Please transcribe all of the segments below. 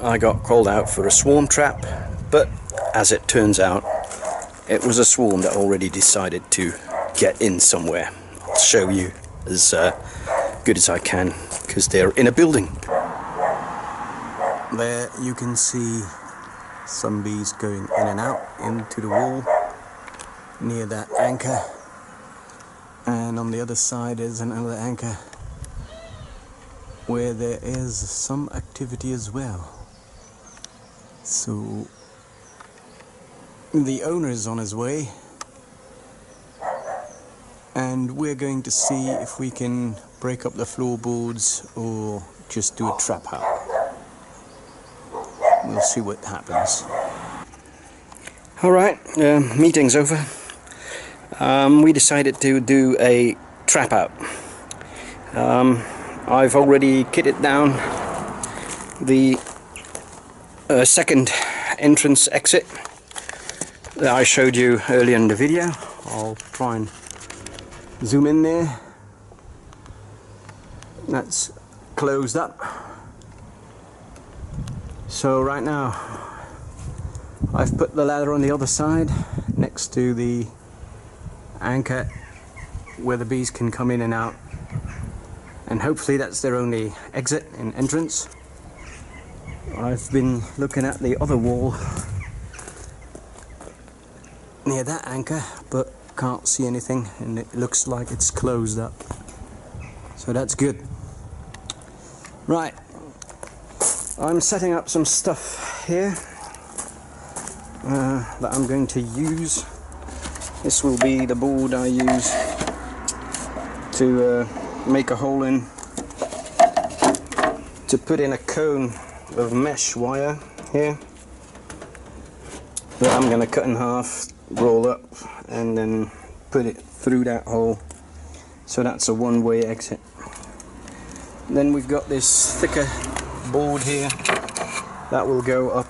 I got called out for a swarm trap, but as it turns out, it was a swarm that already decided to get in somewhere. I'll show you as good as I can, because they're in a building. There you can see some bees going in and out into the wall near that anchor, and on the other side is another anchor where there is some activity as well. So the owner is on his way, and we're going to see if we can break up the floorboards or just do a trap out. We'll see what happens. Alright, meeting's over. We decided to do a trap out. I've already kitted down the second entrance exit that I showed you earlier in the video. I'll try and zoom in there. That's closed up. So right now I've put the ladder on the other side next to the anchor where the bees can come in and out, and hopefully that's their only exit and entrance. I've been looking at the other wall near that anchor, but can't see anything, and it looks like it's closed up, so that's good. Right, I'm setting up some stuff here that I'm going to use. This will be the board I use to make a hole in, to put in a cone of mesh wire here that I'm going to cut in half, roll up, and then put it through that hole. So that's a one-way exit. Then we've got this thicker board here that will go up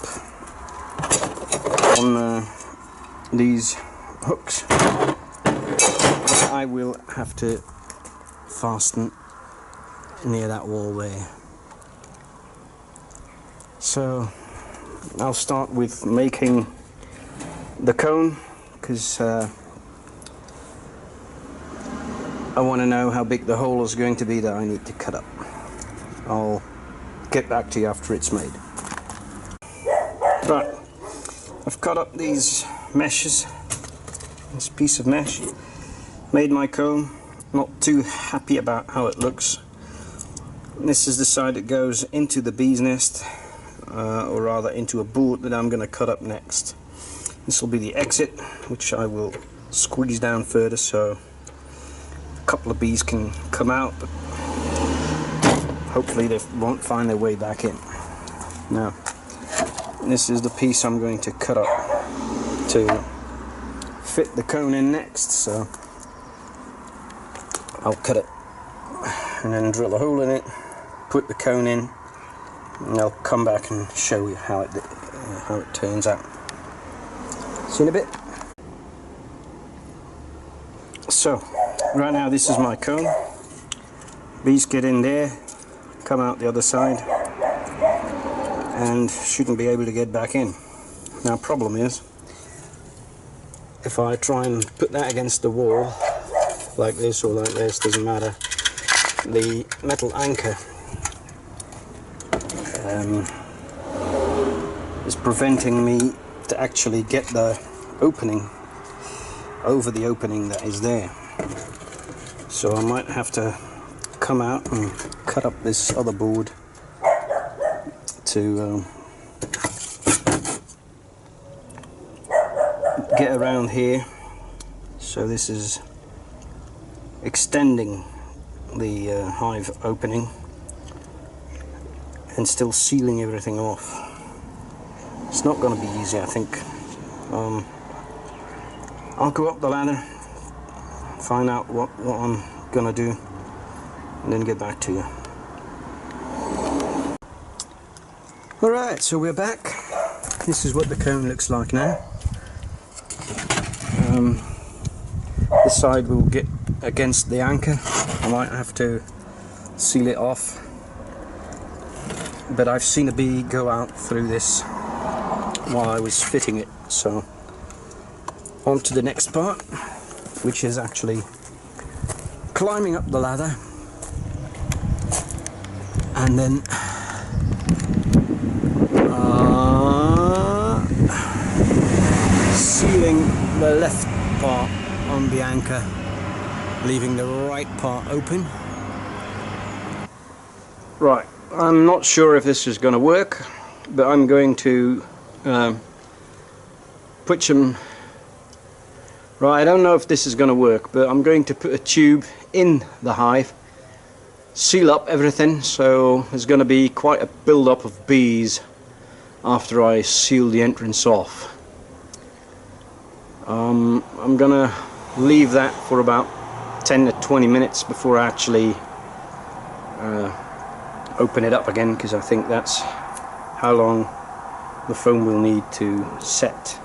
on these hooks. I will have to fasten near that wall there. So I'll start with making the cone, because I want to know how big the hole is going to be that I need to cut up. I'll get back to you after it's made. Right, I've cut up these meshes, this piece of mesh, made my cone. Not too happy about how it looks. This is the side that goes into the bee's nest, or rather into a board that I'm going to cut up next. This will be the exit, which I will squeeze down further so a couple of bees can come out, but hopefully they won't find their way back in. Now, this is the piece I'm going to cut up to fit the cone in next, so I'll cut it and then drill a hole in it, put the cone in, and I'll come back and show you how it turns out. See you in a bit. So right now this is my cone. Bees get in there, come out the other side, and shouldn't be able to get back in. Now problem is, if I try and put that against the wall like this or like this, doesn't matter, the metal anchor is preventing me to actually get the opening over the opening that is there. So I might have to come out and cut up this other board to get around here. So this is extending the hive opening and still sealing everything off. It's not going to be easy, I think. I'll go up the ladder, find out what I'm going to do, and then get back to you. Alright, so we're back. This is what the cone looks like now. This side will get against the anchor. I might have to seal it off but I've seen a bee go out through this while I was fitting it. So on to the next part, which is actually climbing up the ladder and then sealing the left part on the anchor, leaving the right part open. Right, I'm not sure if this is going to work, but I'm going to put some... Right, I don't know if this is going to work, but I'm going to put a tube in the hive, seal up everything, so there's going to be quite a build-up of bees after I seal the entrance off. I'm going to leave that for about 10 to 20 minutes before I actually open it up again, because I think that's how long the foam will need to set.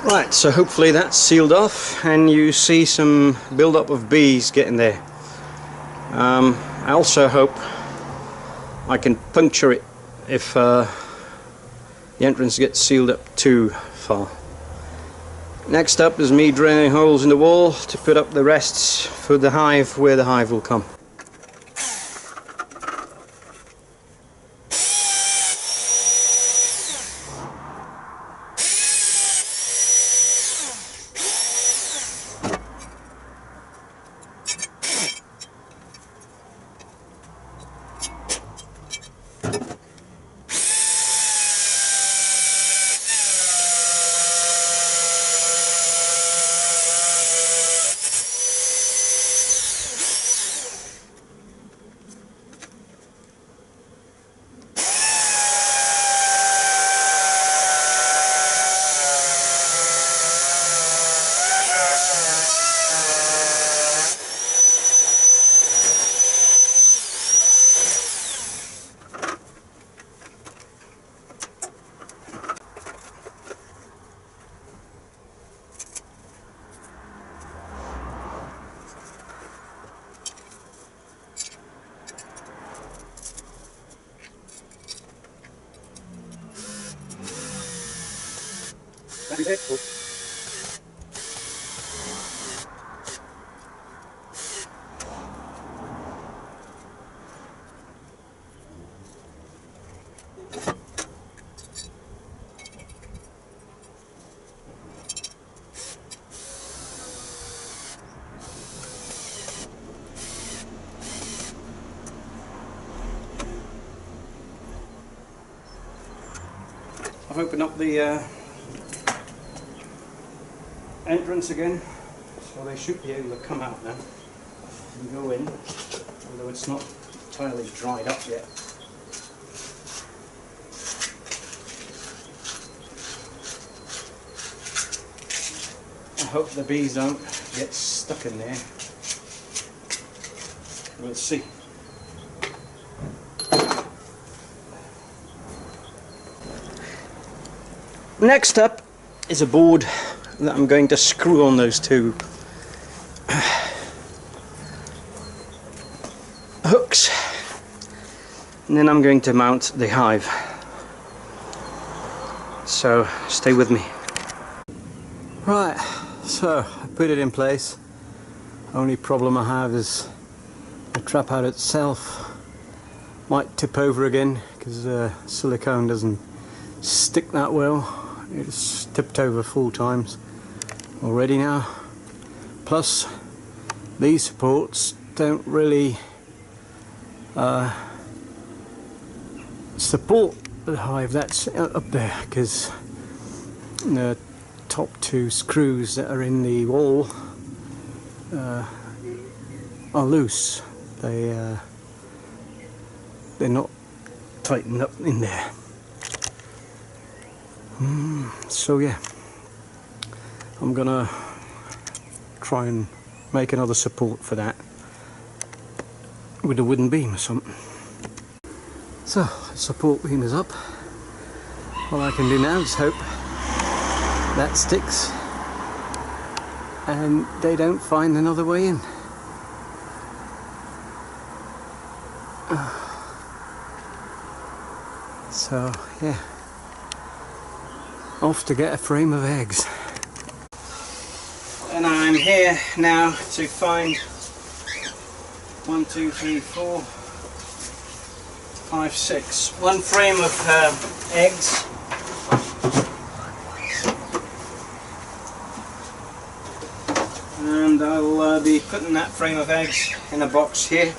Right, so hopefully that's sealed off and you see some build-up of bees getting there. I also hope I can puncture it if the entrance gets sealed up too far. Next up is me drilling holes in the wall to put up the rests for the hive, where the hive will come. I've opened up the entrance again, so they should be able to come out now and go in, although it's not entirely dried up yet. I hope the bees don't get stuck in there. We'll see. Next up is a board that I'm going to screw on those two hooks, and then I'm going to mount the hive. So stay with me. Right, so I put it in place. Only problem I have is the trap out itself might tip over again because the silicone doesn't stick that well. It's tipped over 4 times already now. Plus these supports don't really support the hive that's up there, because the top 2 screws that are in the wall are loose. They they're not tightened up in there. So yeah, I'm gonna try and make another support for that with a wooden beam or something. So the support beam is up. All I can do now is hope that sticks and they don't find another way in. So yeah, off to get a frame of eggs. And I'm here now to find 1, 2, 3, 4, 5, 6. One frame of eggs. And I'll be putting that frame of eggs in a box here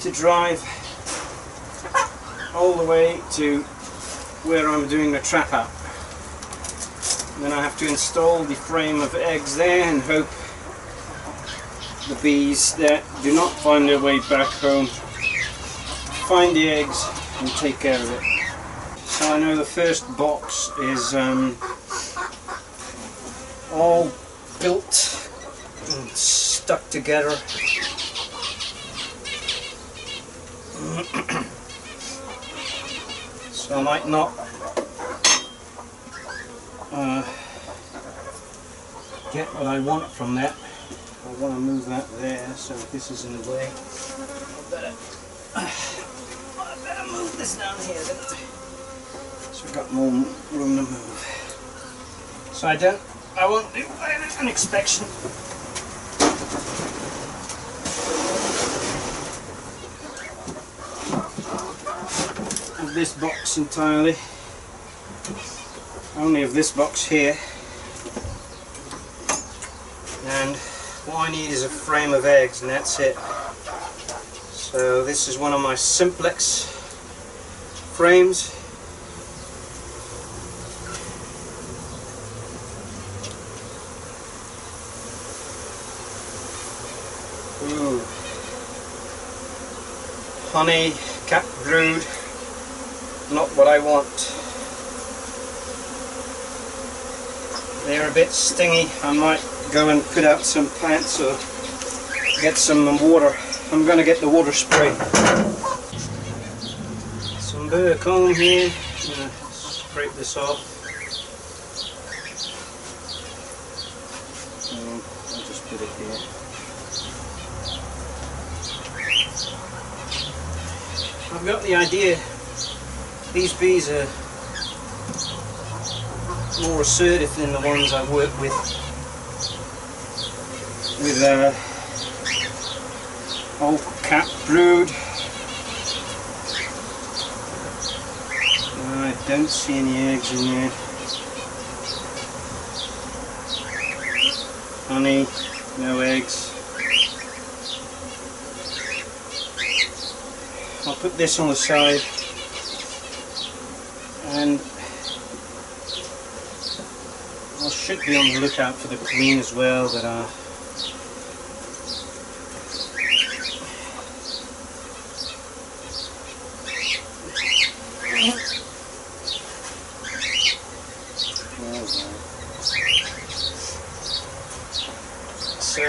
to drive all the way to where I'm doing the trap out. Then I have to install the frame of eggs there and hope the bees that do not find their way back home find the eggs and take care of it. So I know the first box is all built and stuck together. So I might not get what I want from that. I want to move that there, so this is in the way. I better move this down here, don't I? So we've got more room to move. So I won't do an inspection. Of this box entirely. Only of this box here. And what I need is a frame of eggs, and that's it. So this is one of my simplex frames. Ooh. Honey, cap brood, not what I want. They're a bit stingy. I might go and put out some plants or get some water. I'm going to get the water spray. Some burr comb here. I'm going to scrape this off. I'll just put it here. I've got the idea these bees are more assertive than the ones I work with old cap brood. I don't see any eggs in there. Honey, no eggs. I'll put this on the side and I should be on the lookout for the queen as well, but so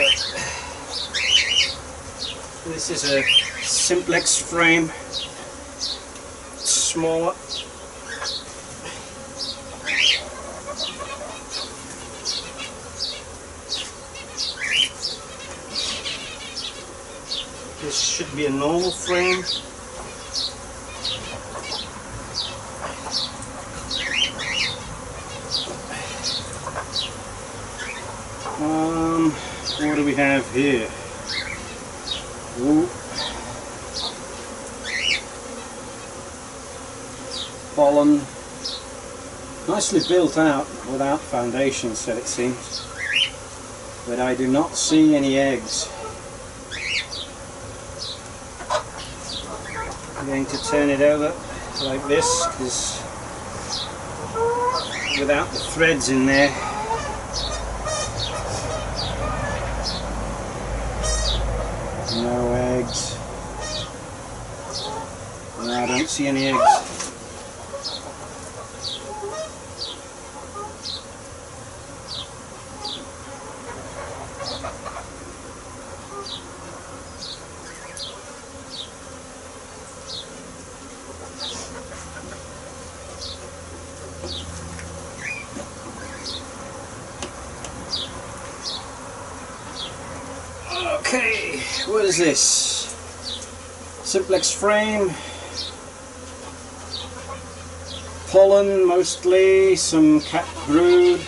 this is a simplex frame, smaller. This should be a normal frame. What do we have here? Ooh. Pollen. Nicely built out without foundation, so it seems. But I do not see any eggs. I'm going to turn it over like this, because without the threads in there, no don't see any eggs. Okay, what is this? Simplex frame, pollen mostly, some cat brood.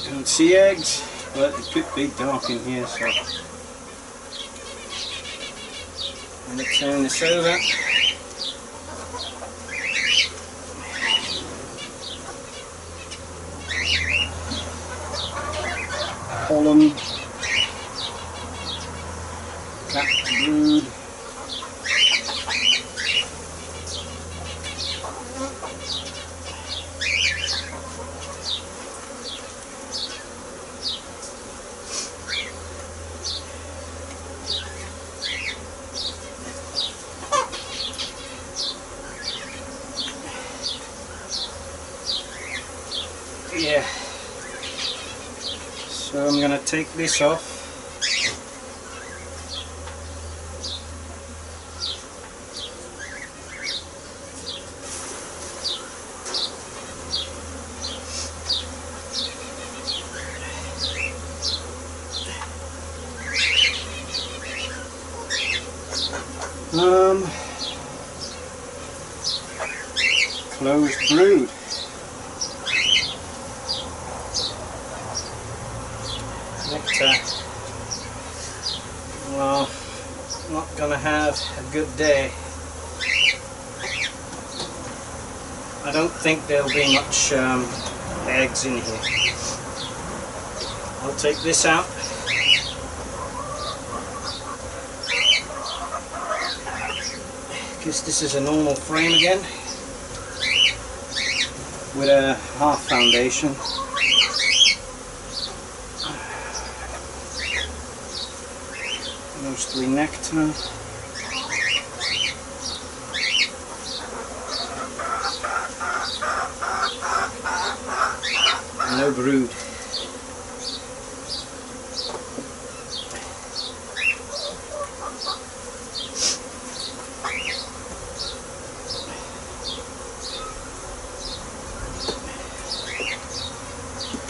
Don't see eggs, but it could be dark in here, so I'm going to turn this over. Pollen, cat brood, yeah. So I'm going to take this off. Closed brood. Nectar. Well, not gonna have a good day. I don't think there'll be much eggs in here. I'll take this out. Because this is a normal frame again with a half foundation. Mostly nectar. No brood.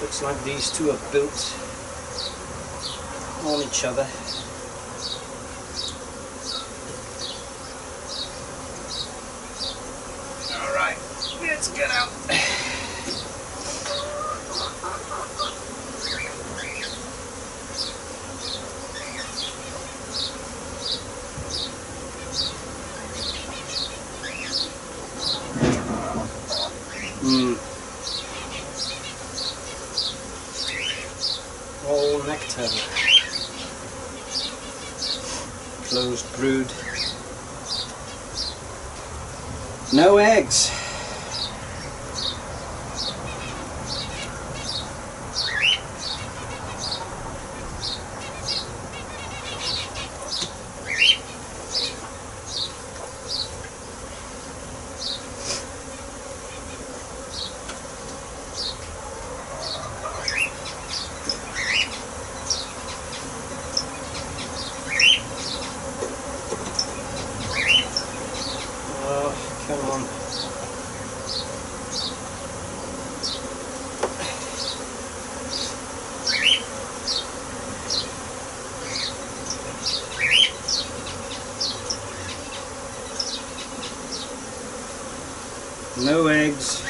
Looks like these two are built on each other. Alright, let's get out. All nectar. Closed brood. No eggs. Come on. No eggs.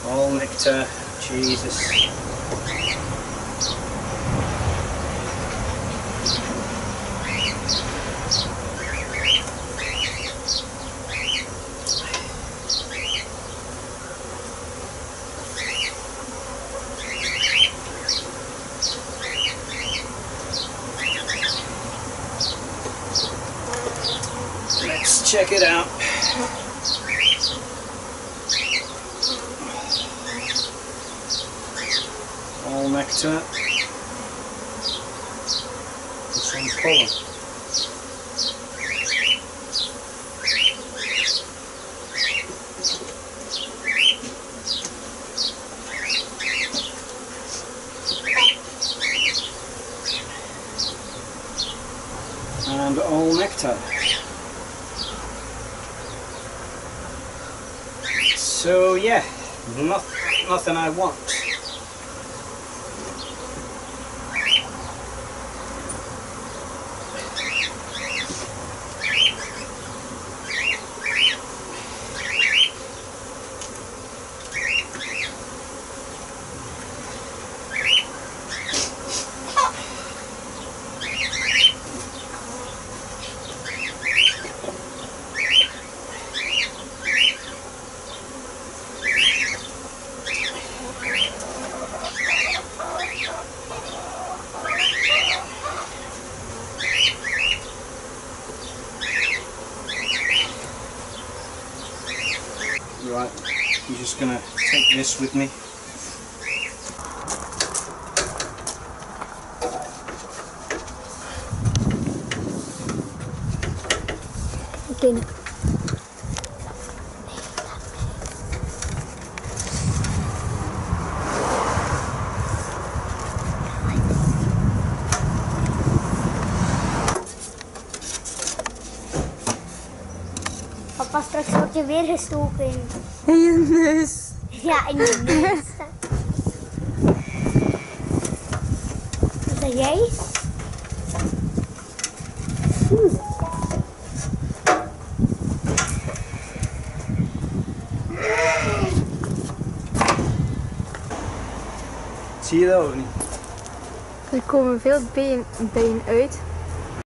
All nectar. Jesus. Let's check it out. All nectar. And some pollen. the whole necktie. So yeah, nothing I want. Right, I'm just going to take this with me. Okay. Papa, straks word je weer gestoken. In je neus. Ja, in je neus. Is dat jij? Zie je dat ook niet? Er komen veel been uit.